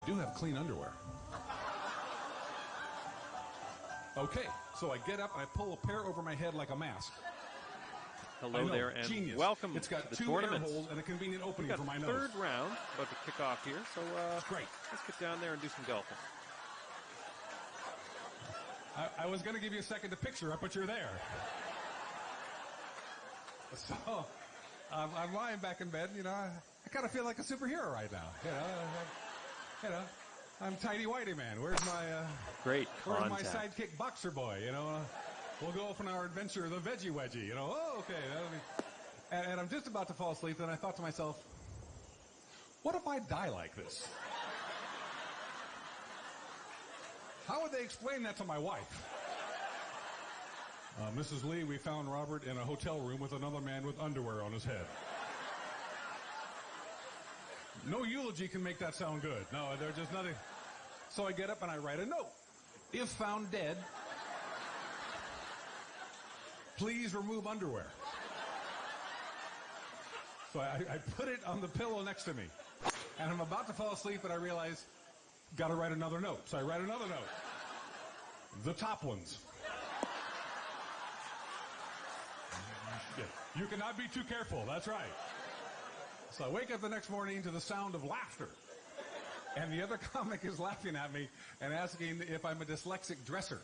do have clean underwear. Okay, so I get up and I pull a pair over my head like a mask. Hello there, and genius. welcome it's got to the two tournament. Air holes and a convenient opening for my nose. Third round about to kick off here, so great. Let's get down there and do some golfing. I was going to give you a second to picture up, but you're there. So I'm lying back in bed. I kind of feel like a superhero right now. I'm Tidy Whitey Man. Where's my great Where's contact. my sidekick boxer boy? We'll go off on our adventure, the Veggie Wedgie. Oh, okay. And I'm just about to fall asleep, and I thought to myself, what if I die like this? How would they explain that to my wife? Mrs. Lee, we found Robert in a hotel room with another man with underwear on his head. No eulogy can make that sound good. No, there's just nothing. So I get up and I write a note. If found dead, please remove underwear. So I put it on the pillow next to me. And I'm about to fall asleep, and I realize, got to write another note. So I write another note. The top ones. Yeah. You cannot be too careful. That's right. So I wake up the next morning to the sound of laughter. And the other comic is laughing at me and asking if I'm a dyslexic dresser.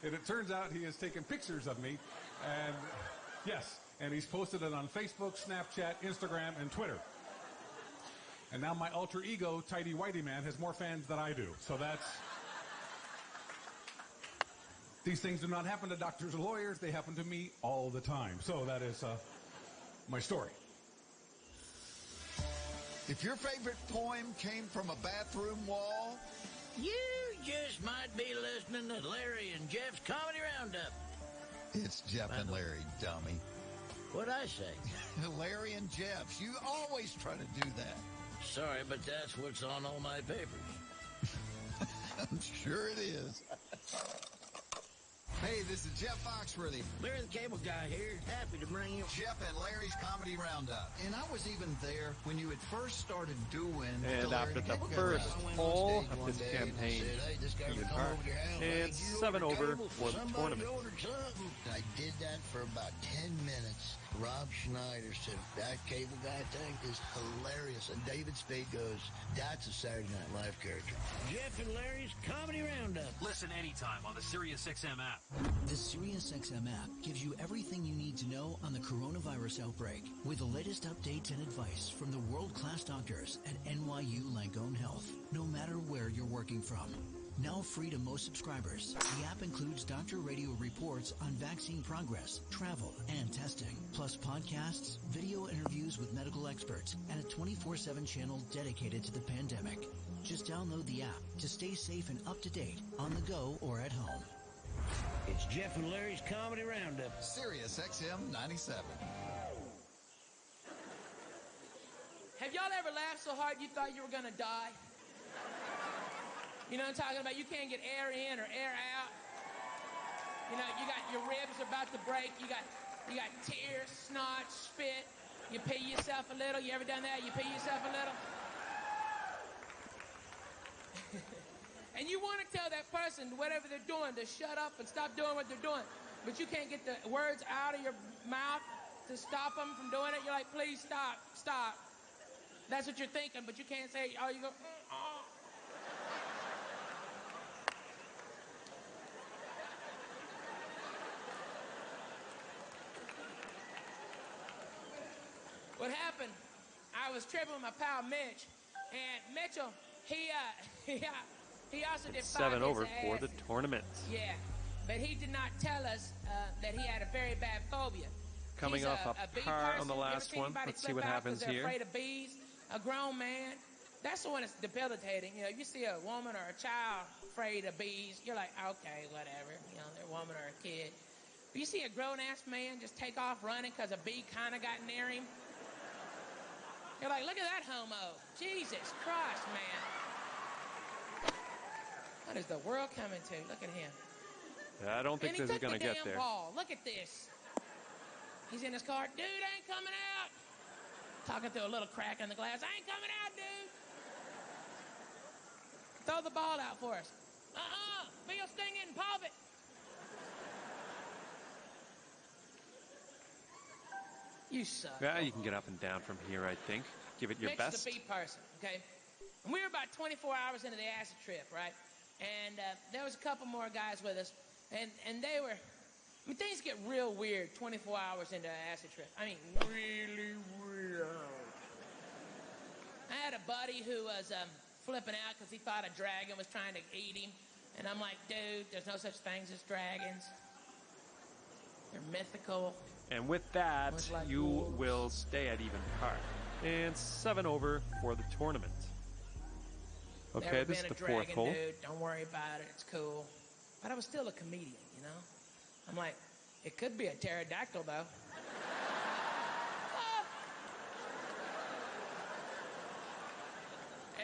And it turns out he has taken pictures of me. And yes, and he's posted it on Facebook, Snapchat, Instagram, and Twitter. And now my alter ego, Tidy Whitey Man, has more fans than I do. So these things do not happen to doctors or lawyers. They happen to me all the time. So that is my story. If your favorite poem came from a bathroom wall, you just might be listening to Larry and Jeff's Comedy Roundup. It's Jeff and Larry, dummy. What'd I say? Larry and Jeff's. You always try to do that. Sorry, but that's what's on all my papers. I'm sure it is. Hey, this is Jeff Foxworthy. Larry the Cable Guy here. Happy to bring you Jeff and Larry's Comedy Roundup. And I was even there when you had first started doing And after the first hole of this campaign, and 7 over for the tournament. I did that for about 10 minutes. Rob Schneider said, that cable guy thing is hilarious. And David Spade goes, that's a Saturday Night Live character. Jeff and Larry's Comedy Roundup. Listen anytime on the SiriusXM app. The SiriusXM app gives you everything you need to know on the coronavirus outbreak with the latest updates and advice from the world-class doctors at NYU Langone Health, no matter where you're working from. Now free to most subscribers, the app includes Dr. Radio reports on vaccine progress, travel, and testing, plus podcasts, video interviews with medical experts, and a 24/7 channel dedicated to the pandemic. Just download the app to stay safe and up to date on the go or at home. It's Jeff and Larry's Comedy Roundup. SiriusXM 97. Have y'all ever laughed so hard you thought you were going to die? You know what I'm talking about? You can't get air in or air out. You know, you got your ribs are about to break. You got tears, snot, spit. You pee yourself a little. You ever done that? You pee yourself a little? And you want to tell that person, whatever they're doing, to shut up and stop doing what they're doing. But you can't get the words out of your mouth to stop them from doing it. You're like, please stop, stop. That's what you're thinking, but you can't say, oh, you go, oh. What happened, I was tripping with my pal Mitch, and Mitchell, he also did 7 over for the acid. tournament. Yeah, but he did not tell us that he had a very bad phobia. Coming He's off a bee par person. on the You ever last seen one. anybody Let's see flip what out 'cause happens they're here. afraid of bees? A grown man. That's the one that's debilitating. You know, if you see a woman or a child afraid of bees, you're like, okay, whatever. You know, they're a woman or a kid. But you see a grown-ass man just take off running because a bee kind of got near him. You're like, look at that homo. Jesus Christ, man. What is the world coming to? Look at him. I don't think this is going to get there. Ball. Look at this. He's in his car. Dude, I ain't coming out. Talking through a little crack in the glass. I ain't coming out, Throw the ball out for us. Feel sting it and pop it. You suck. Yeah, you can get up and down from here, I think. Give it your Mitch best. is a B person, okay? And we were about 24 hours into the acid trip, right? And there was a couple more guys with us, and they were, I mean, things get real weird 24 hours into an acid trip. I mean, really weird. I had a buddy who was flipping out because he thought a dragon was trying to eat him. And I'm like, dude, there's no such things as dragons. They're mythical. And with that, like you wolves. will stay at even par. And 7 over for the tournament. Okay, Never this is been the a fourth dragon, hole. dude. Don't worry about it. It's cool. But I was still a comedian, you know? I'm like, it could be a pterodactyl, though.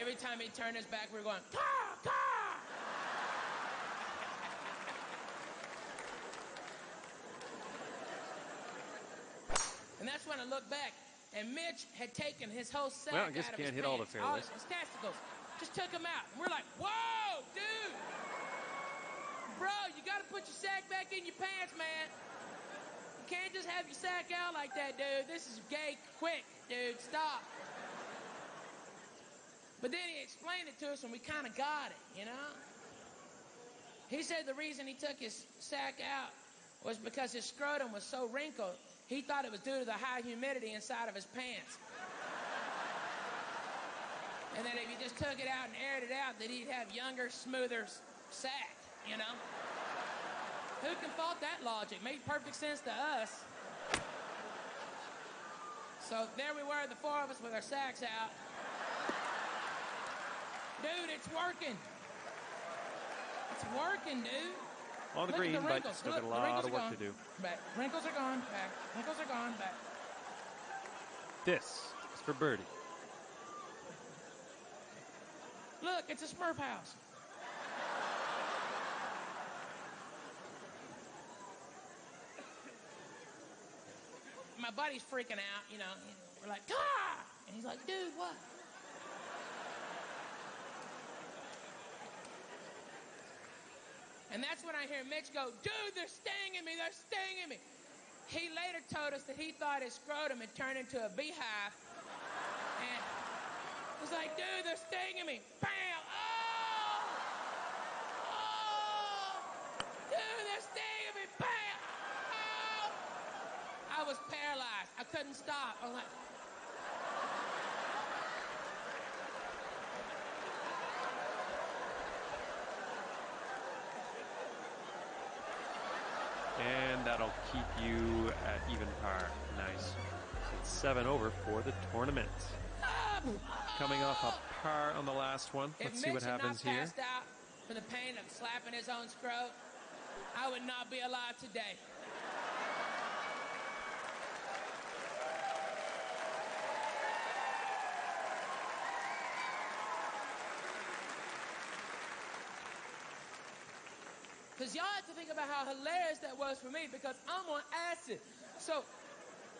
Every time he turned his back, we were going, caw, caw! And that's when I looked back, and Mitch had taken his whole sack Well, I guess out of you his can't hit all the pants, all fairways. his testicles. Just took them out. And we're like, whoa, dude! Bro, you gotta put your sack back in your pants, man. You can't just have your sack out like that, dude. This is gay quick, dude. Stop. But then he explained it to us, and we kind of got it, you know? He said the reason he took his sack out was because his scrotum was so wrinkled, he thought it was due to the high humidity inside of his pants. And that if he just took it out and aired it out, that he'd have younger, smoother sack, you know? Who can fault that logic? Made perfect sense to us. So there we were, the four of us with our sacks out. Dude, it's working. It's working, dude. On the Look at green, the but wrinkles. still Look, got a the lot wrinkles of are work gone. to do. Back. Wrinkles are gone. Back. Wrinkles are gone. Back. This is for birdie. Look, it's a Smurf house. My buddy's freaking out, you know. We're like, ah! And he's like, dude, what? And that's when I hear Mitch go, dude, they're stinging me, they're stinging me. He later told us that he thought his scrotum had turned into a beehive. And he's like, dude, they're stinging me. Bam! Oh! Oh! Dude, they're stinging me. Bam! Oh! I was paralyzed. I couldn't stop. I was like, And that'll keep you at even par. Nice. So it's 7 over for the tournament. Coming off a par on the last one. if Let's Mitch see what had happens not here. passed out for the pain of slapping his own scrot, I would not be alive today. Because y'all have to think about how hilarious that was for me, because I'm on acid. So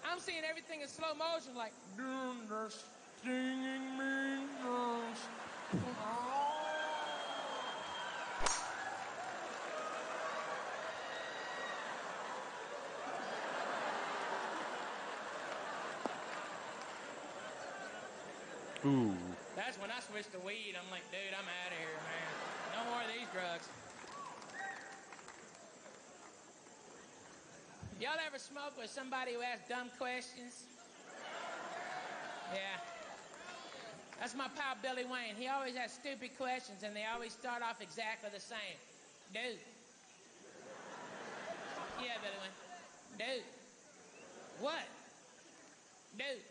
I'm seeing everything in slow motion, like, dude, they're stinging me. Ooh. That's when I switched to weed. I'm like, dude, I'm out of here, man. No more of these drugs. Y'all ever smoke with somebody who asks dumb questions? Yeah. That's my pal Billy Wayne. He always has stupid questions, and they always start off exactly the same. Dude. Yeah, Billy Wayne. Dude. What? Dude.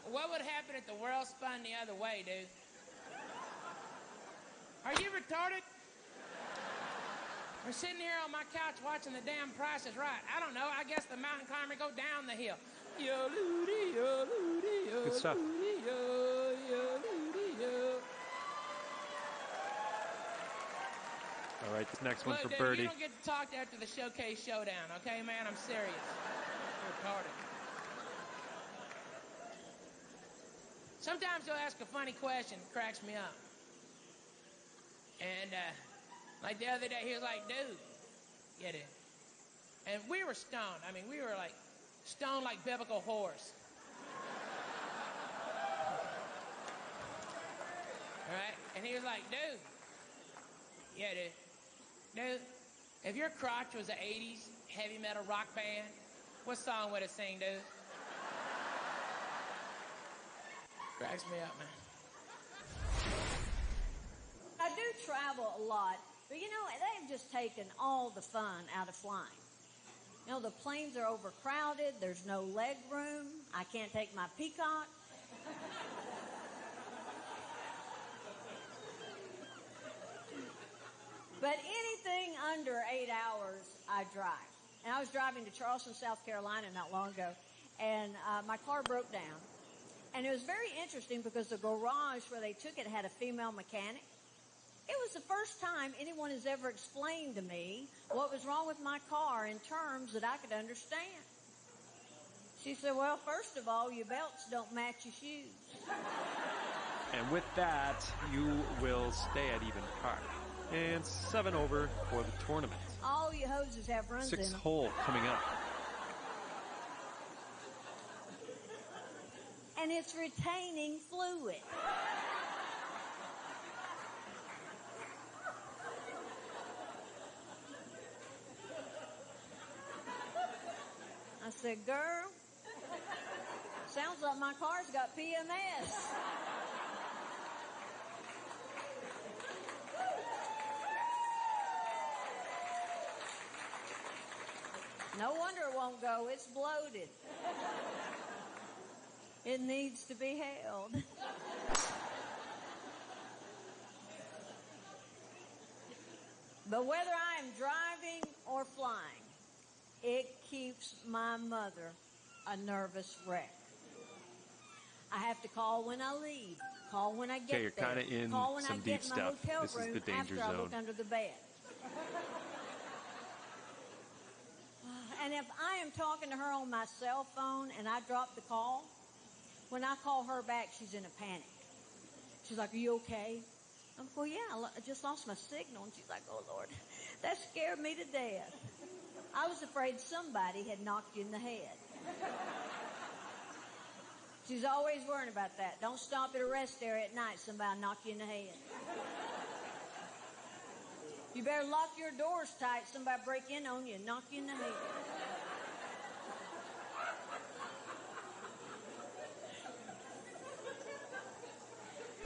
What would happen if the world spun the other way, dude? Are you retarded? We're sitting here on my couch watching the damn Price is Right. I don't know. I guess the mountain climber go down the hill. Good stuff. All right, this next one Look, for dude, birdie. you don't get to talk after the showcase showdown, okay, man? I'm serious. You're retarded. Sometimes you'll ask a funny question, it cracks me up. And like the other day, he was like, dude, get it. And we were stoned. I mean, we were like stoned like biblical whores. All right? And he was like, dude, yeah, dude, if your crotch was an 80s heavy metal rock band, what song would it sing, dude? Cracks me up, man. I do travel a lot, but you know, they've just taken all the fun out of flying. You know, the planes are overcrowded, there's no leg room, I can't take my peacock. But anything under 8 hours, I drive. And I was driving to Charleston, South Carolina not long ago, and my car broke down. And it was very interesting because the garage where they took it had a female mechanic. It was the first time anyone has ever explained to me what was wrong with my car in terms that I could understand. She said, well, first of all, your belts don't match your shoes. And with that, you will stay at even par. And 7 over for the tournament. All you hoses have runs in them. 6th hole coming up. And it's retaining fluid. I said, girl, sounds like my car's got PMS. No wonder it won't go. It's bloated. It needs to be held. But whether I am driving or flying, it keeps my mother a nervous wreck. I have to call when I leave, call when I get Okay, you're there, kind of in call when some I deep get in my stuff. hotel This is room the danger after I look zone. under the bed. And if I am talking to her on my cell phone and I drop the call, when I call her back, she's in a panic. She's like, are you okay? I'm like, well, yeah, I just lost my signal. And she's like, oh, Lord, that scared me to death. I was afraid somebody had knocked you in the head. She's always worrying about that. Don't stop at a rest area at night, somebody knock you in the head. You better lock your doors tight, somebody break in on you and knock you in the head.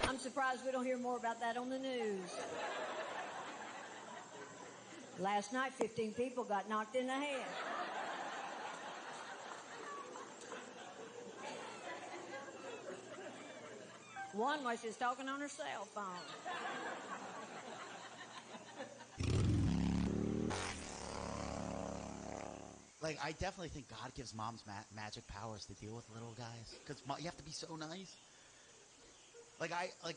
I'm surprised we don't hear more about that on the news. Last night, 15 people got knocked in the head. One was just talking on her cell phone. Like, I definitely think God gives moms magic powers to deal with little guys. Because you have to be so nice.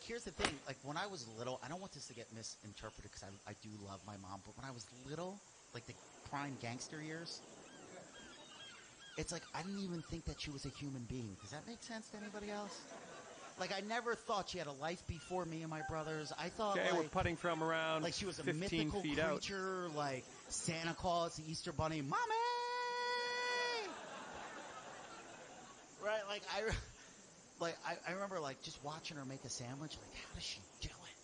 Here's the thing. Like, when I was little, I don't want this to get misinterpreted because I do love my mom. But when I was little, like the prime gangster years, it's like I didn't even think that she was a human being. Does that make sense to anybody else? Like, I never thought she had a life before me and my brothers. I thought, Okay, we're putting from around like she was a 15 mythical feet creature, like Santa Claus, the Easter Bunny, Mommy! Right, I remember, like, just watching her make a sandwich, like, how does she do it?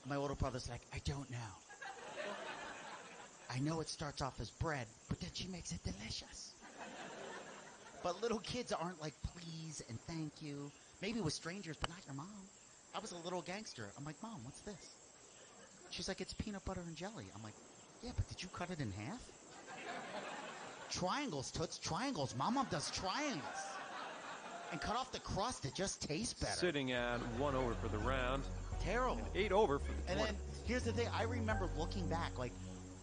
My older brother's like, I don't know. I know it starts off as bread, but then she makes it delicious. But little kids aren't like, please and thank you. Maybe with strangers, but not your mom. I was a little gangster. I'm like, Mom, what's this? She's like, it's peanut butter and jelly. I'm like, yeah, but did you cut it in half? Triangles, Toots, triangles. My mom does triangles. And cut off the crust. It just tastes better. Sitting at 1 over for the round. Terrible. 8 over for the And tournament. then, here's the thing. I remember looking back, like,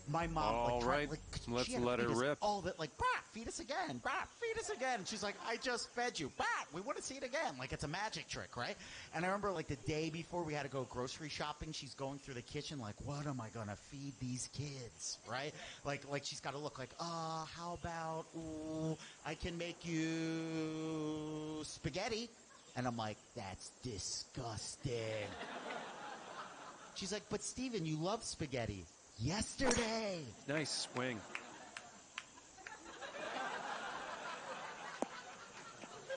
my mom, All right, let's let her rip. All that, like, feed us again. Feed us again. And she's like, I just fed you. We want to see it again. Like, it's a magic trick, right? And I remember, like, the day before we had to go grocery shopping, she's going through the kitchen, like, what am I going to feed these kids, right? Like she's got to look like, how about, I can make you spaghetti. And I'm like, that's disgusting. She's like, but Steven, you love spaghetti. Yesterday. Nice swing.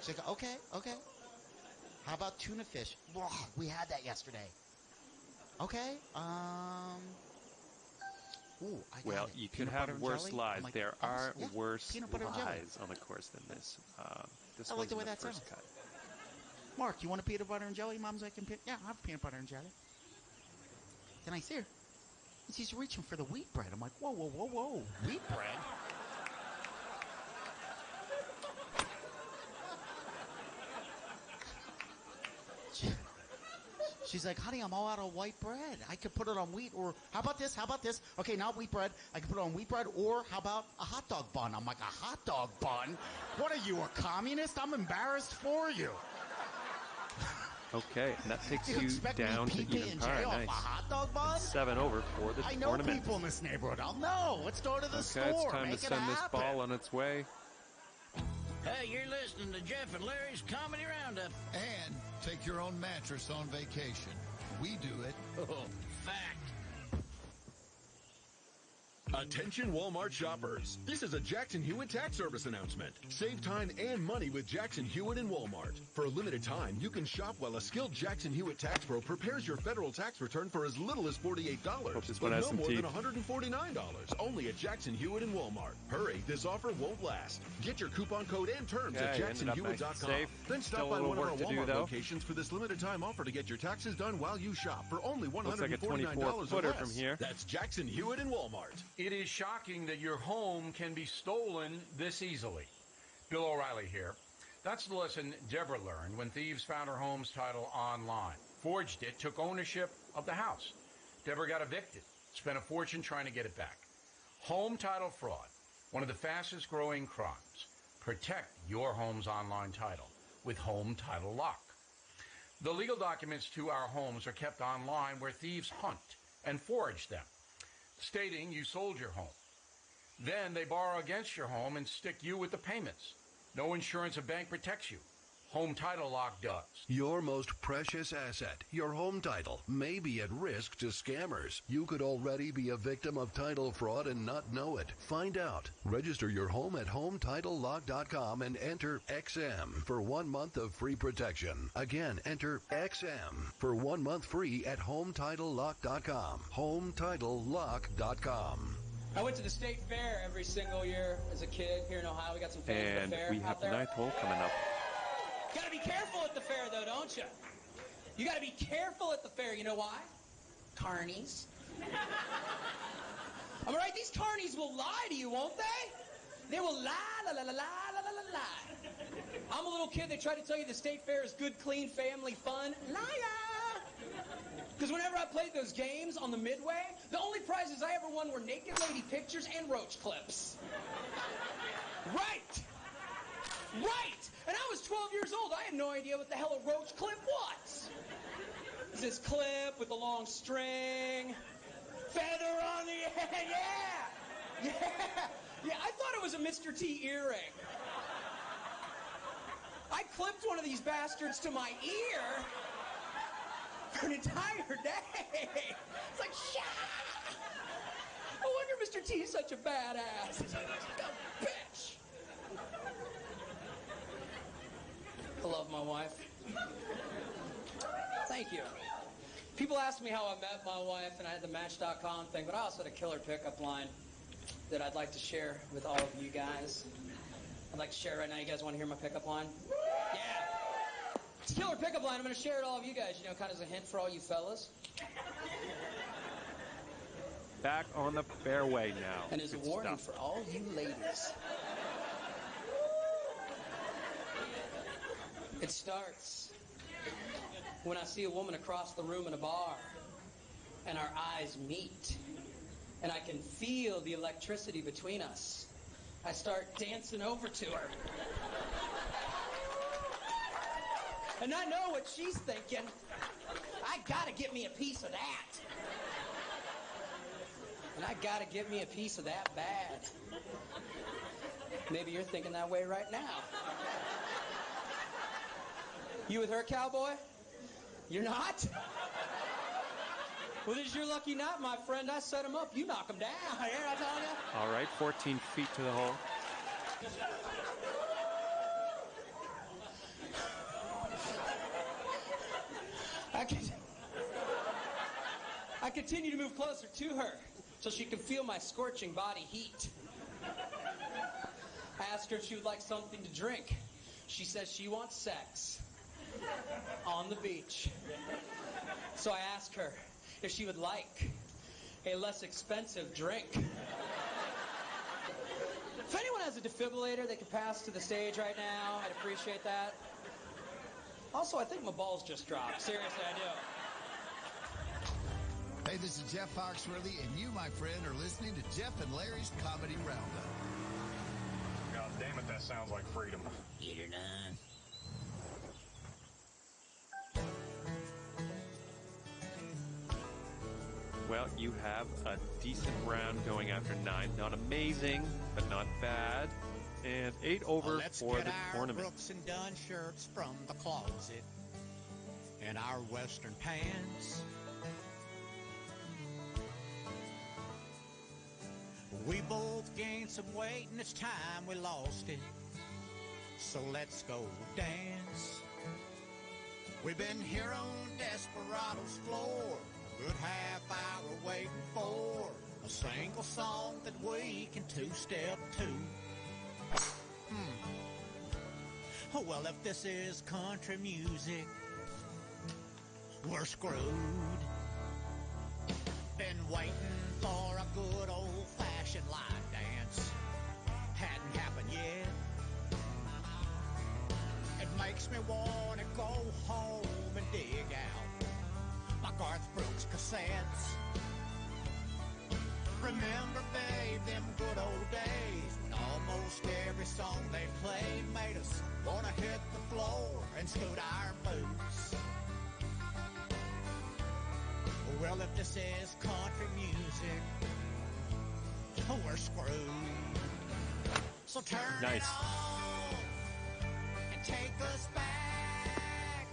She's like, okay. How about tuna fish? Whoa, we had that yesterday. Okay. Ooh, I got Well, it. you can Peanut have butter and worse jelly? lies. I'm like, There oh, are yeah, worse peanut butter and jelly. lies on the course than this. This I like one's the way in that first sounds. cut. Mark, you want a peanut butter and jelly? Mom's like, yeah, I'll have peanut butter and jelly. Then I see her. And she's reaching for the wheat bread. I'm like, whoa. Wheat bread? She's like, honey, I'm all out of white bread. I could put it on wheat, or how about this? Okay, not wheat bread. I could put it on wheat bread, or how about a hot dog bun? I'm like, a hot dog bun? What are you, a communist? I'm embarrassed for you. Okay, and that takes You you expect down me to pee even in par. jail off Nice. a hot dog bun? 7 over for the I know tournament. people in this neighborhood. I'll know. Let's go to the store. Okay, it's time Make to it send this happen. ball on its way. Hey, you're listening to Jeff and Larry's Comedy Roundup. And take your own mattress on vacation. We do it. Fact. Attention Walmart shoppers. This is a Jackson Hewitt tax service announcement. Save time and money with Jackson Hewitt and Walmart. For a limited time, you can shop while a skilled Jackson Hewitt tax pro prepares your federal tax return for as little as $48. Hope this But one has no some more teeth. than $149. Only at Jackson Hewitt and Walmart. Hurry, this offer won't last. Get your coupon code and terms at Okay, ended up nice and jacksonhewitt.com. safe. Then Still stop a by little one of our work to do, Walmart though. locations for this limited time offer to get your taxes done while you shop for only Looks like a $149 or 24-footer less. from here. That's Jackson Hewitt and Walmart. It is shocking that your home can be stolen this easily. Bill O'Reilly here. That's the lesson Deborah learned when thieves found her home's title online, forged it, took ownership of the house. Deborah got evicted, spent a fortune trying to get it back. Home title fraud, one of the fastest growing crimes. Protect your home's online title with Home Title Lock. The legal documents to our homes are kept online where thieves hunt and forge them, stating you sold your home. Then they borrow against your home and stick you with the payments. No insurance or bank protects you. Home Title Lock does. Your most precious asset, your home title, may be at risk to scammers. You could already be a victim of title fraud and not know it. Find out. Register your home at HometitleLock.com and enter XM for 1 month of free protection. Again, enter XM for 1 month free at HometitleLock.com. HometitleLock.com. I went to the state fair every single year as a kid here in Ohio. We got some fans at And the fair we out have the there. ninth hole coming up. You gotta be careful at the fair, though, don't you? You gotta be careful at the fair. You know why? Carnies. Am I right? These carnies will lie to you, won't they? They will lie, la la la la la la la lie. I'm a little kid. They try to tell you the state fair is good, clean, family fun. Liar. Because whenever I played those games on the Midway, the only prizes I ever won were naked lady pictures and roach clips. Right. And I was 12 years old. I had no idea what the hell a roach clip was. It's this clip with a long string, feather on the end. Yeah, I thought it was a Mr. T earring. I clipped one of these bastards to my ear for an entire day. It's like, shit. No wonder Mr. T is such a badass. He's like a bitch. I love my wife. Thank you. People ask me how I met my wife, and I had the Match.com thing, but I also had a killer pickup line that I'd like to share with all of you guys. I'd like to share right now. You guys want to hear my pickup line? Yeah. It's a killer pickup line. I'm going to share it with all of you guys, kind of as a hint for all you fellas. Back on the fairway now. And as a warning for all you ladies. It starts when I see a woman across the room in a bar and our eyes meet and I can feel the electricity between us. I start dancing over to her. And I know what she's thinking. I gotta get me a piece of that. And I gotta get me a piece of that bad. Maybe you're thinking that way right now. You with her, cowboy? You're not? Well, this is your lucky night, my friend. I set him up. You knock him down. Here, I tell you. All right, 14 feet to the hole. I continue to move closer to her so she can feel my scorching body heat. I asked her if she would like something to drink. She says she wants sex on the beach. So I asked her if she would like a less expensive drink. If anyone has a defibrillator they could pass to the stage right now, I'd appreciate that. Also, I think my balls just dropped. Seriously, I do. Hey, this is Jeff Foxworthy, and you, my friend, are listening to Jeff and Larry's Comedy Roundup. God damn it, that sounds like freedom. Get her done. Well, you have a decent round going after 9. Not amazing, but not bad. And 8 over for the tournament. Brooks and Dunn shirts from the closet and our Western pants. We both gained some weight and it's time we lost it. So let's go dance. We've been here on Desperado's floor, a good half hour waiting for a single song that we can two-step to. Oh, well, if this is country music, we're screwed. Been waiting for a good old-fashioned line dance. Hadn't happened yet. It makes me want to go home and dig out my Garth Brooks cassettes. Remember, babe, them good old days when almost every song they played made us want to hit the floor and scoot our boots. Well, if this is country music, we're screwed. So turn it on and take us back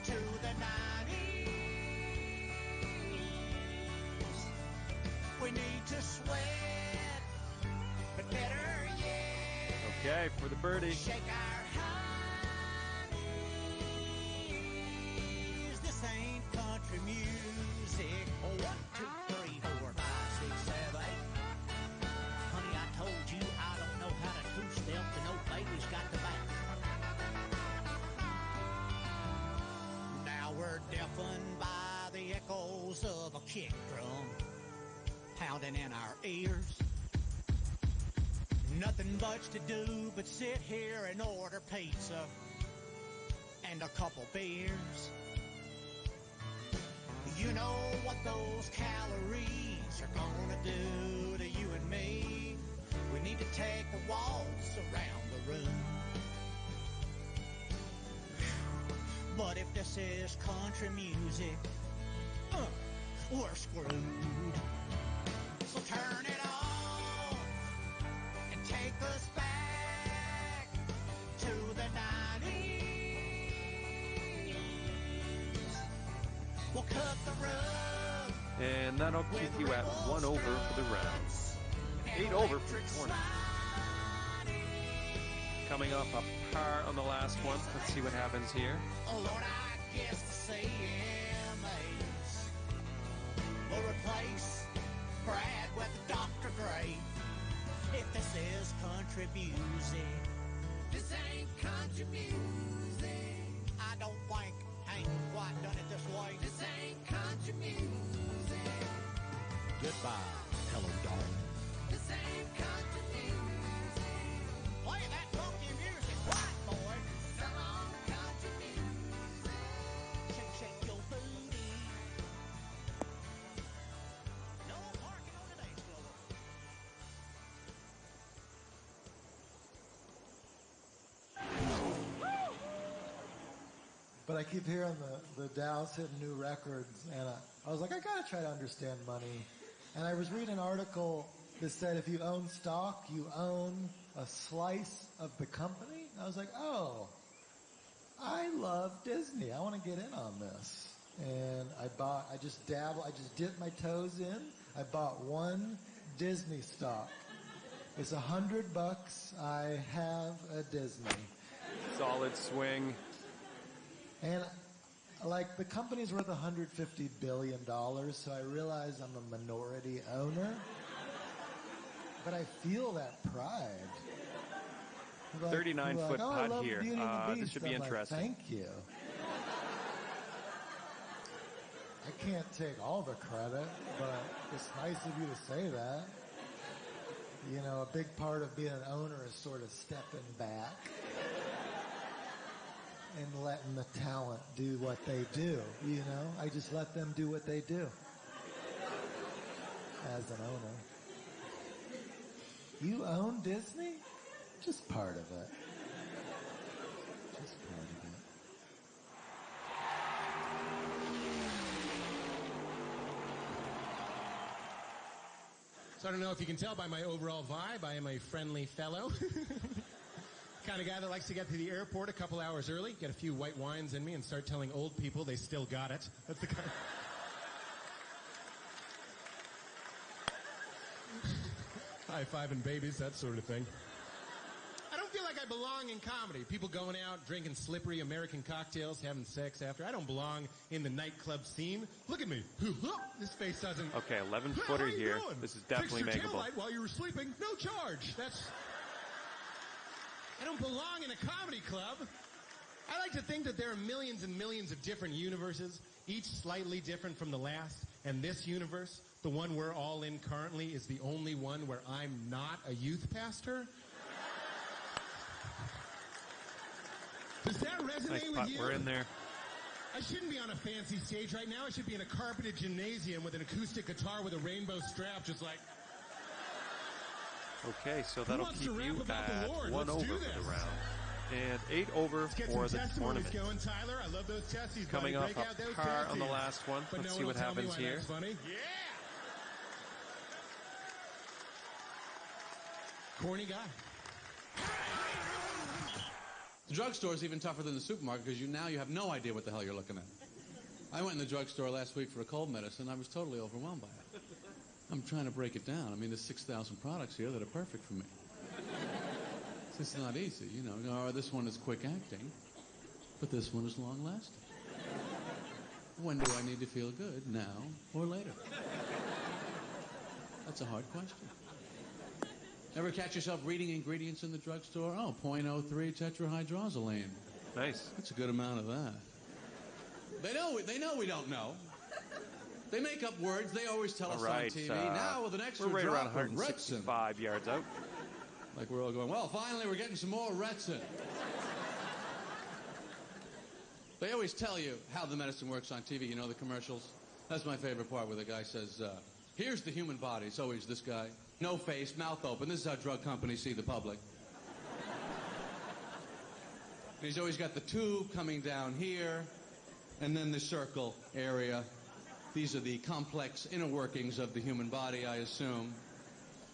to the 90s. We need to sweat, but better yet, Okay, for the birdie. shake our honeys. This ain't country music. 1, 2, 3, 4, 5, 6, 7, 8. Honey, I told you I don't know how to two-step to no baby's got the back. Now we're deafened by the echoes of a kick drum pounding in our ears. Nothing much to do but sit here and order pizza and a couple beers. You know what those calories are gonna do to you and me. We need to take a waltz around the room. But if this is country music, we're screwed. So turn it on and take us back to the 90s. We'll cut the rug. And that'll keep you at 1 over for the round. 8 over for the tournament. Coming off a par on the last one. Let's see what happens here. Oh Lord, I guess the CMAs will replace Brad with Dr. Dre. If this is country music, this ain't country music. I don't think I ain't quite done it this way. This ain't country music. Goodbye, hello darling. This ain't country music. Play that funky music, white boy. Come on, country music. Shake, shake your booty. No parking on the dance floor. But I keep hearing the Dow's hitting new records, and I was like, I gotta try to understand money. And I was reading an article that said if you own stock, you own a slice of the company. I was like, oh, I love Disney. I want to get in on this. and I just dipped my toes in. I bought one Disney stock. It's $100. I have a Disney. Solid swing. And like the company's worth $150 billion, so I realize I'm a minority owner. But I feel that pride. 39-foot putt here. Beauty and the Beast. This should be I'm interesting. Like, thank you. I can't take all the credit, but it's nice of you to say that. You know, a big part of being an owner is sort of stepping back and letting the talent do what they do. You know, I just let them do what they do as an owner. You own Disney? Just part of it. Just part of it. So I don't know if you can tell by my overall vibe, I am a friendly fellow. Kind of guy that likes to get to the airport a couple hours early, get a few white wines in me, and start telling old people they still got it. That's the kind of... High-fiving babies, that sort of thing. I don't feel like I belong in comedy. People going out, drinking slippery American cocktails, having sex after. I don't belong in the nightclub scene. Look at me. This face doesn't... Okay, 11-footer here. Doing? This is definitely Fixed your makeable. taillight while you were sleeping. No charge. I don't belong in a comedy club. I like to think that there are millions and millions of different universes, each slightly different from the last. And this universe, the one we're all in currently, is the only one where I'm not a youth pastor. Does that resonate nice with putt. you? We're in there. I shouldn't be on a fancy stage right now. I should be in a carpeted gymnasium with an acoustic guitar with a rainbow strap, just like... Okay, so that'll keep you at 1 over for the round. And 8 over for the tournament. Going, Tyler. I love those testes, Coming buddy. off a par on the last one. But Let's no see one what will tell me happens why here. that's funny. Yeah! Corny guy. The drugstore is even tougher than the supermarket because now you have no idea what the hell you're looking at. I went in the drugstore last week for a cold medicine. I was totally overwhelmed by it. I'm trying to break it down. I mean, there's 6,000 products here that are perfect for me. It's not easy, you know. Oh, this one is quick acting, but this one is long lasting. When do I need to feel good, now or later? That's a hard question. Ever catch yourself reading ingredients in the drugstore? Oh, 0.03 tetrahydrozoline. Nice. That's a good amount of that. They know we don't know. They make up words. They always tell us on TV. Now with an extra we're right drop around of 165 Retsin. yards out. Like we're all going, well, finally we're getting some more Retsin. They always tell you how the medicine works on TV. You know the commercials? That's my favorite part where the guy says, here's the human body. It's always this guy. No face, mouth open. This is how drug companies see the public. And he's always got the tube coming down here, and then the circle area. These are the complex inner workings of the human body, I assume.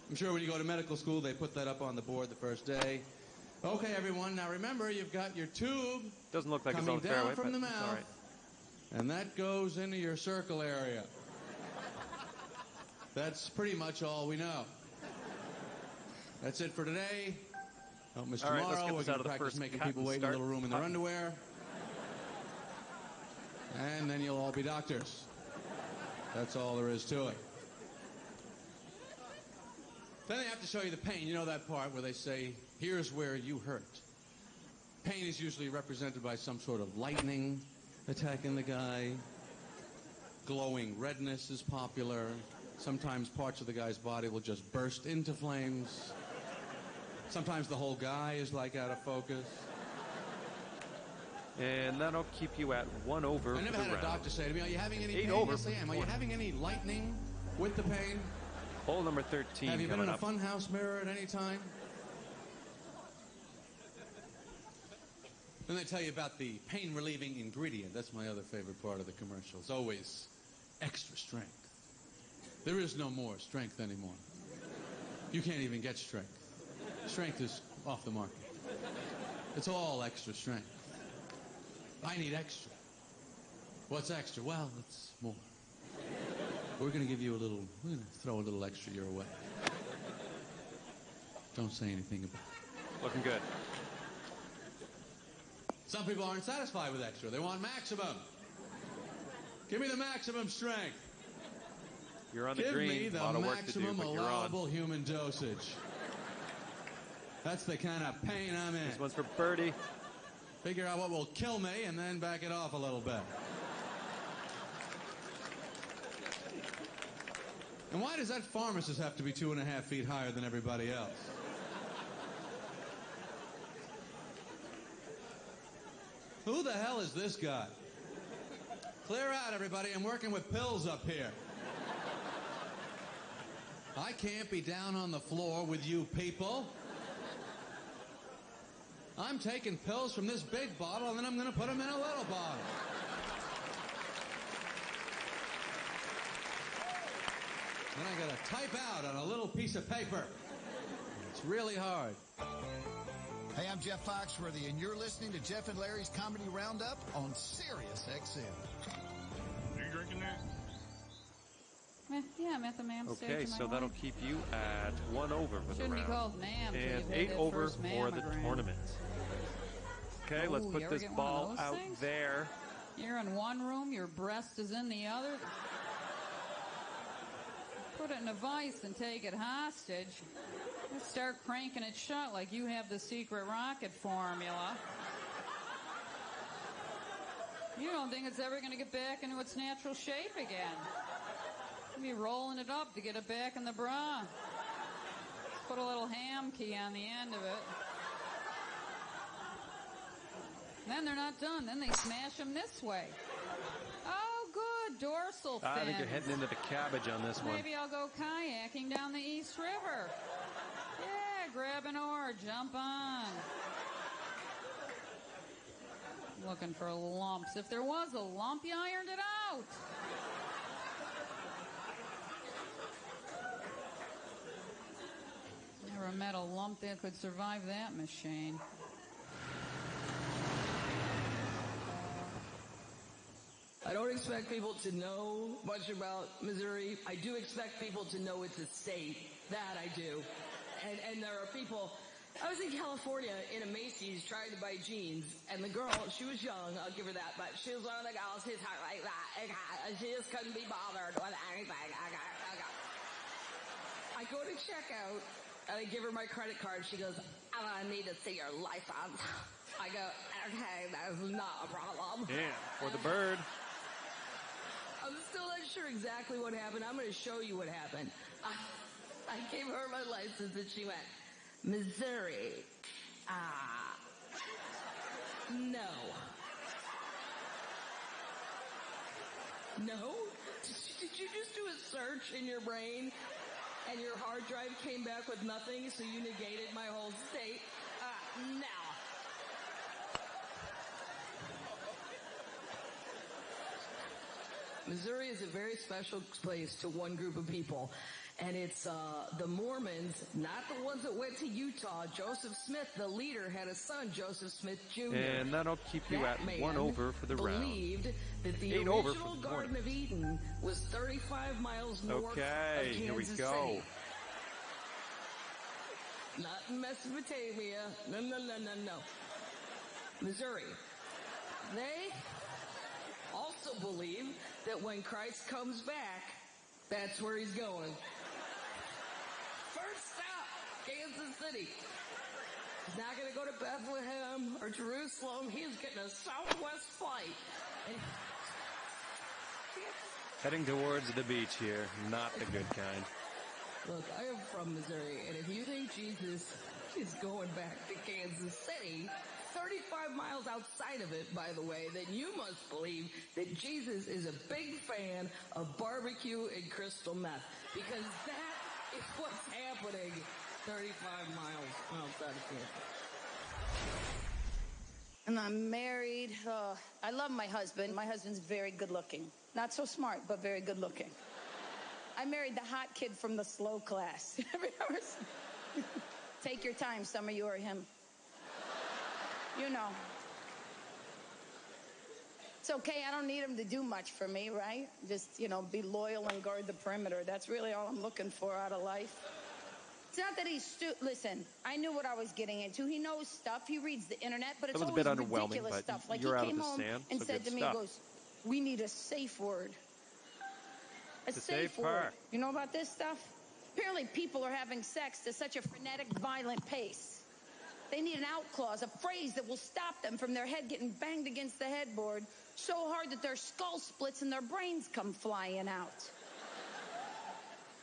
I'm sure when you go to medical school, they put that up on the board the first day. Okay, everyone, now remember, you've got your tube Doesn't look like coming it's on down fairway, from the but it's mouth, all right. and that goes into your circle area. That's pretty much all we know. That's it for today. Don't miss All right, let's tomorrow. get We're this going out to of the practice first making cut people and wait in a start little room in their putting. underwear. And then you'll all be doctors. That's all there is to it. Then they have to show you the pain. You know that part where they say, here's where you hurt. Pain is usually represented by some sort of lightning attacking the guy. Glowing redness is popular. Sometimes parts of the guy's body will just burst into flames. Sometimes the whole guy is like out of focus. And that'll keep you at 1 over I never for the had a round. doctor say to me, are you having any 8 pain? over Yes, I am. Are you having any lightning with the pain? Hole number 13 Have you been in coming a up. funhouse mirror at any time? Then they tell you about the pain-relieving ingredient. That's my other favorite part of the commercials. Always extra strength. There is no more strength anymore. You can't even get strength. Strength is off the market. It's all extra strength. I need extra. What's extra? Well, it's more. We're going to throw a little extra your way. Don't say anything about it. Looking good. Some people aren't satisfied with extra. They want maximum. Give me the maximum strength. You're on the Give green. me the a lot of work to do, maximum but you're on. allowable human dosage. That's the kind of pain I'm in. This one's for Birdie. Figure out what will kill me and then back it off a little bit. And why does that pharmacist have to be 2.5 feet higher than everybody else? Who the hell is this guy? Clear out, everybody. I'm working with pills up here. I can't be down on the floor with you people. I'm taking pills from this big bottle, and then I'm going to put them in a little bottle. Then I got to type out on a little piece of paper. It's really hard. Hey, I'm Jeff Foxworthy, and you're listening to Jeff and Larry's Comedy Roundup on Sirius XM. Are you drinking that? Yeah, I'm at the ma'am stage. Okay, so that'll keep you at 1 over for the Shouldn't round. be called ma'am till And you've had 8 that over first for the mammogram. tournament. Okay, let's Ooh, put you ever this get one of ball those out things? there. You're in one room, your breast is in the other. Put it in a vice and take it hostage. Just start cranking it shut like you have the secret rocket formula. You don't think it's ever going to get back into its natural shape again. You'll be rolling it up to get it back in the bra. Put a little ham key on the end of it. Then they're not done. Then they smash them this way. Oh, good. Dorsal fins. I think you're heading into the cabbage on this one. Maybe I'll go kayaking down the East River. Yeah, grab an oar, jump on. Looking for lumps. If there was a lump, you ironed it out. Never met a lump that could survive that machine. I don't expect people to know much about Missouri. I do expect people to know it's a state. That I do. And there are people... I was in California in a Macy's trying to buy jeans, and the girl, she was young, I'll give her that, but she was one of the girls who's like that, and she just couldn't be bothered with anything. I go to check out, and I give her my credit card. She goes, I need to see your license. I go, okay, that's not a problem. Yeah, for the bird. I'm still not sure exactly what happened. I'm going to show you what happened. I gave her my license, and she went, Missouri. No. No? Did you just do a search in your brain and your hard drive came back with nothing, so you negated my whole state? No. Missouri is a very special place to one group of people. And it's the Mormons, not the ones that went to Utah. Joseph Smith, the leader, had a son, Joseph Smith Jr. And that'll keep you That at man 1 over for the round. Believed that the 8 over original for the Garden of Eden was 35 miles north of Okay, Kansas here we go. City. Not in Mesopotamia. No. Missouri. They also believe that when Christ comes back, that's where he's going. First stop, Kansas City. He's not going to go to Bethlehem or Jerusalem. He's getting a Southwest flight. And Heading towards the beach here, not the good kind. look, I am from Missouri, and if you think Jesus is going back to Kansas City, 35 miles outside of it, by the way, then you must believe that Jesus is a big fan of barbecue and crystal meth. Because that is what's happening 35 miles outside of Kansas. And I'm married. I love my husband. My husband's very good looking. Not so smart, but very good looking. I married the hot kid from the slow class. Take your time, some of you or him. You know. It's okay. I don't need him to do much for me, right? Just, be loyal and guard the perimeter. That's really all I'm looking for out of life. It's not that he's Listen, I knew what I was getting into. He knows stuff. He reads the internet, but it's always ridiculous stuff. Like, he came home and said to me, he goes, we need a safe word. A safe word. You know about this stuff? Apparently people are having sex to such a frenetic, violent pace. They need an out clause, a phrase that will stop them from their head getting banged against the headboard so hard that their skull splits and their brains come flying out.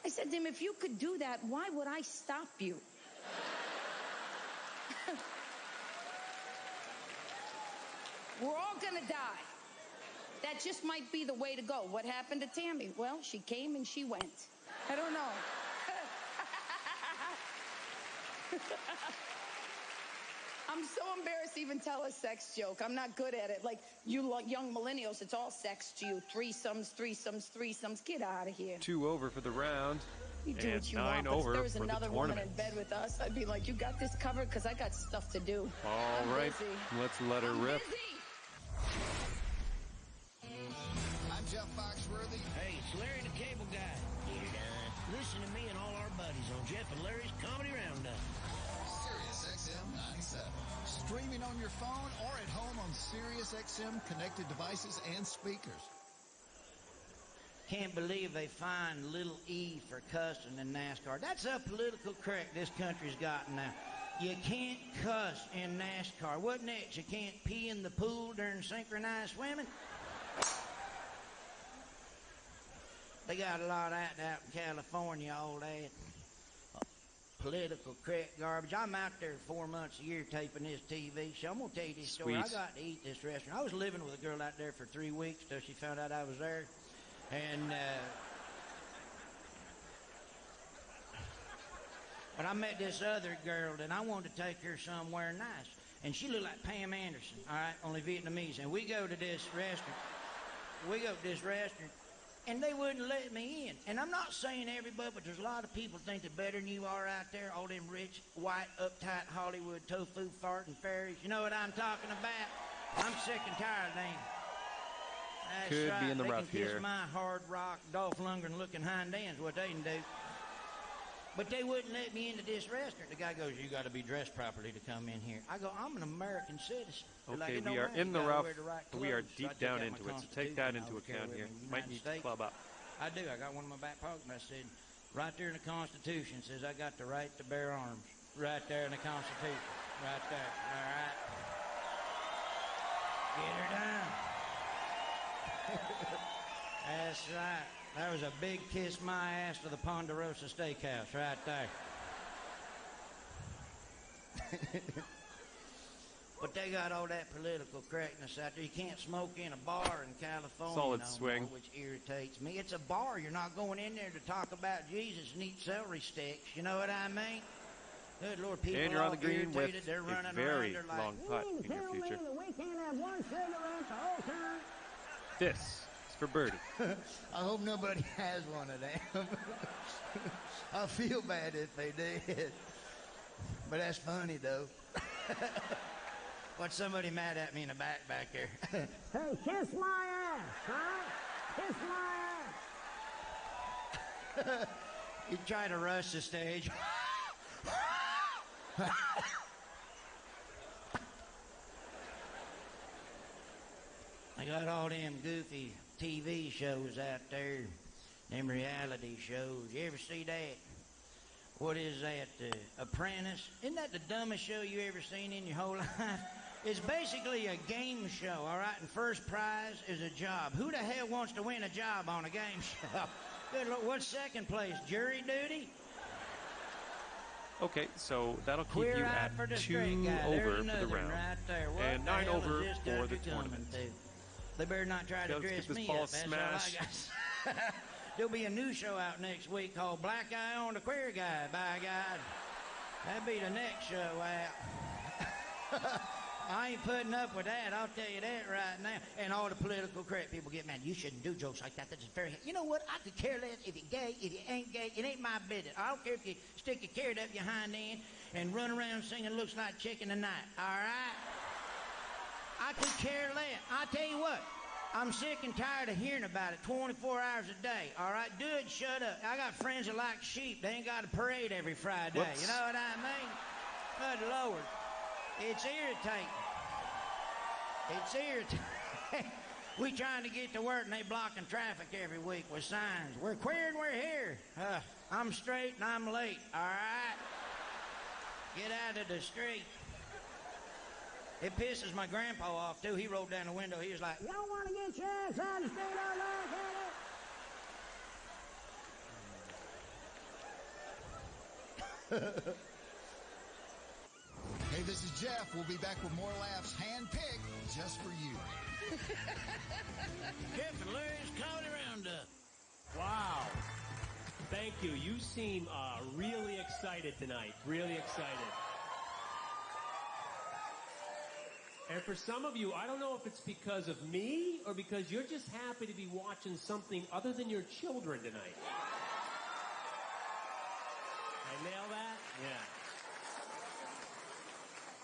I said to him, if you could do that, why would I stop you? We're all gonna die. That just might be the way to go. What happened to Tammy? Well, she came and she went. I don't know. I'm so embarrassed to even tell a sex joke. I'm not good at it. Like, you young millennials, it's all sex to you. Threesomes. Get out of here. 2 over for the round. You do and what you 9 want, but over if there was for another the woman tournament. in bed with us, I'd be like, you got this covered? Because I got stuff to do. All right, let's let her rip. I'm Jeff Foxworthy. Hey, it's Larry the Cable Guy. Listen to me and all our buddies on Jeff and Larry's Comedy Roundup. Sirius XM 97. Streaming on your phone or at home on Sirius XM connected devices and speakers. Can't believe they fined Little E for cussing in NASCAR. That's how political correct this country's gotten now. You can't cuss in NASCAR. What next? You can't pee in the pool during synchronized swimming? They got a lot of that out in California, all that political correct garbage. I'm out there 4 months a year taping this TV show. I'm going to tell you this story. I got to eat this restaurant. I was living with a girl out there for 3 weeks till she found out I was there. And, but I met this other girl, and I wanted to take her somewhere nice. And she looked like Pam Anderson, all right, only Vietnamese. And we go to this restaurant. And they wouldn't let me in. And I'm not saying everybody, but there's a lot of people think they're better than you are out there. All them rich, white, uptight Hollywood tofu farting fairies. You know what I'm talking about? I'm sick and tired of them. That's Could right. be in the rough They can here. kiss my hard rock, Dolph Lundgren looking hind ends, what they can do. But they wouldn't let me into this restaurant. The guy goes, you got to be dressed properly to come in here. I go, I'm an American citizen. Okay, we are in the rough. We are deep down into it, so take that into account here. Might need to club up. I do. I got one in my back pocket. I said, right there in the Constitution says I got the right to bear arms. Right there in the Constitution. Right there. All right. Get her done. That's right. That was a big kiss my ass to the Ponderosa Steakhouse right there. But they got all that political correctness out there. You can't smoke in a bar in California Solid swing. which irritates me. It's a bar. You're not going in there to talk about Jesus and eat celery sticks. You know what I mean? Good Lord, people And you're on the all green irritated. with They're a running very around. They're long like, putt in your future. We can't have one cigarette the whole time. This is for birdie. I hope nobody has one of them. I feel bad if they did. But that's funny, though. What's somebody mad at me in the back there? Hey, kiss my ass, huh? Kiss my ass. You try to rush the stage. I got all them goofy TV shows out there, them reality shows. You ever see that? What is that, Apprentice? Isn't that the dumbest show you ever seen in your whole life? It's basically a game show, all right? And first prize is a job. Who the hell wants to win a job on a game show? Good Lord, what's second place? Jury duty? Okay, so that'll keep Queer you eye at for the 2 straight guy. over There's for the another round. right there. What And the 9 hell over is this for country the coming tournament. to? They better not try to Let's dress get this me ball up. That's all I smashed. got. There'll be a new show out next week called Black Eye on the Queer Guy, by God. That'll be the next show out. I ain't putting up with that, I'll tell you that right now. And all the political correct people get mad. You shouldn't do jokes like that. That's very... You know what? I could care less if you're gay, if you ain't gay. It ain't my business. I don't care if you stick your carrot up your hind end and run around singing Looks Like Chicken Tonight. All right? I could care less. I'll tell you what. I'm sick and tired of hearing about it 24 hours a day, all right? Do it, shut up. I got friends that like sheep. They ain't got a parade every Friday. Whoops. You know what I mean? Good Lord. It's irritating. It's irritating. We trying to get to work and they blocking traffic every week with signs. We're queer and we're here. I'm straight and I'm late, all right? Get out of the street. It pisses my grandpa off, too. He rolled down the window. He was like, y'all want to get your ass out of the street all right? Hey, this is Jeff. We'll be back with more laughs hand-picked just for you. Jeff and Larry's Comedy Roundup. Wow. Thank you. You seem really excited tonight. Really excited. And for some of you, I don't know if it's because of me or because you're just happy to be watching something other than your children tonight. I nail that? Yeah.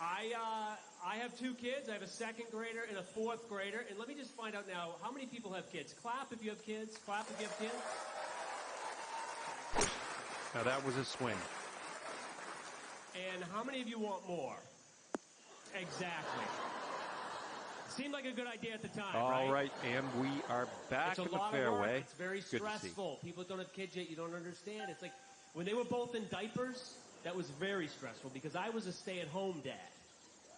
I have two kids. I have a second grader and a fourth grader. And let me just find out now, how many people have kids? Clap if you have kids. Clap if you have kids. Now that was a swing. And how many of you want more? Exactly. Seemed like a good idea at the time, All right, and we are back it's in a the lot fairway. Of work. It's very stressful. People don't have kids yet. You don't understand. It's like when they were both in diapers, that was very stressful because I was a stay-at-home dad.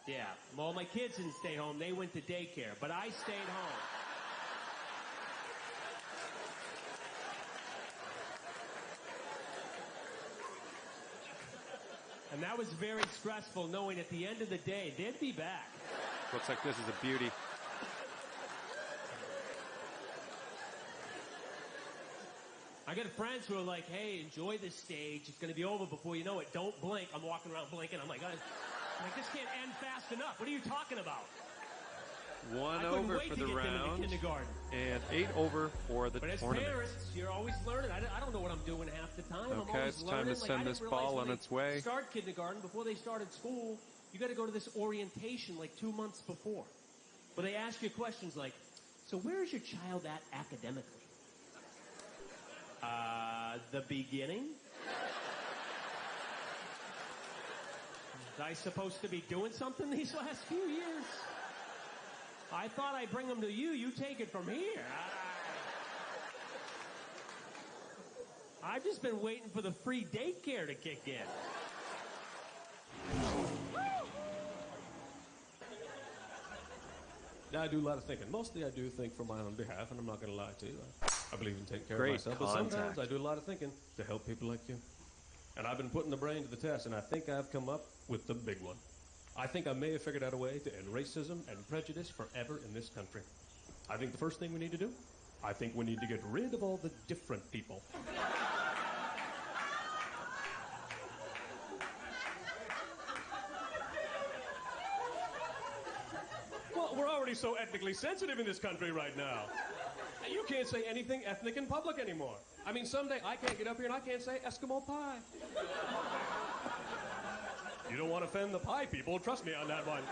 Yeah, all my kids didn't stay home. They went to daycare, but I stayed home. And that was very stressful knowing at the end of the day, they'd be back. Looks like this is a beauty. I got friends who are like, hey, enjoy this stage. It's going to be over before you know it. Don't blink. I'm walking around blinking. I'm like, this can't end fast enough. What are you talking about? 1 over for the round, and 8 over for the but as tournament. Parents, you're always learning. I don't know what I'm doing half the time. I'm Okay, always it's time learning. to send this ball on its way. Start kindergarten before they started school. You got to go to this orientation like 2 months before, where they ask you questions like, "So where is your child at academically?" The beginning. Was I supposed to be doing something these last few years? I thought I'd bring them to you. You take it from here. I've just been waiting for the free daycare to kick in. I do a lot of thinking. Mostly I do think for my own behalf, and I'm not going to lie to you. I believe in taking care Great of myself. contact. But sometimes I do a lot of thinking to help people like you. And I've been putting the brain to the test, and I think I've come up with the big one. I think I may have figured out a way to end racism and prejudice forever in this country. I think the first thing we need to do, I think we need to get rid of all the different people. Well, we're already so ethnically sensitive in this country right now. You can't say anything ethnic in public anymore. I mean, someday I can't get up here and I can't say Eskimo pie. You don't want to offend the pie people, trust me on that one.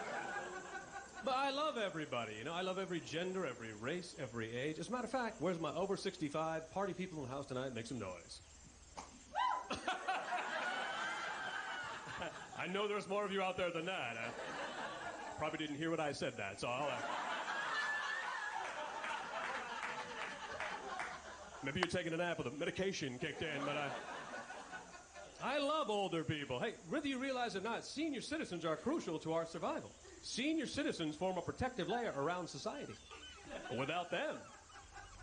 But I love everybody, you know. I love every gender, every race, every age. As a matter of fact, where's my over 65 party people in the house tonight? Make some noise. I know there's more of you out there than that. Probably didn't hear what I said that, so I'll... Maybe you're taking a nap with the medication kicked in, but I love older people. Hey, whether you realize it or not, senior citizens are crucial to our survival. Senior citizens form a protective layer around society. Without them,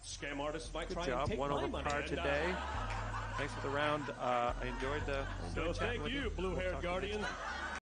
scam artists might try and take my money. Good job. 1 over par today. Thanks for the round. I enjoyed So chatting thank with you, blue-haired guardian.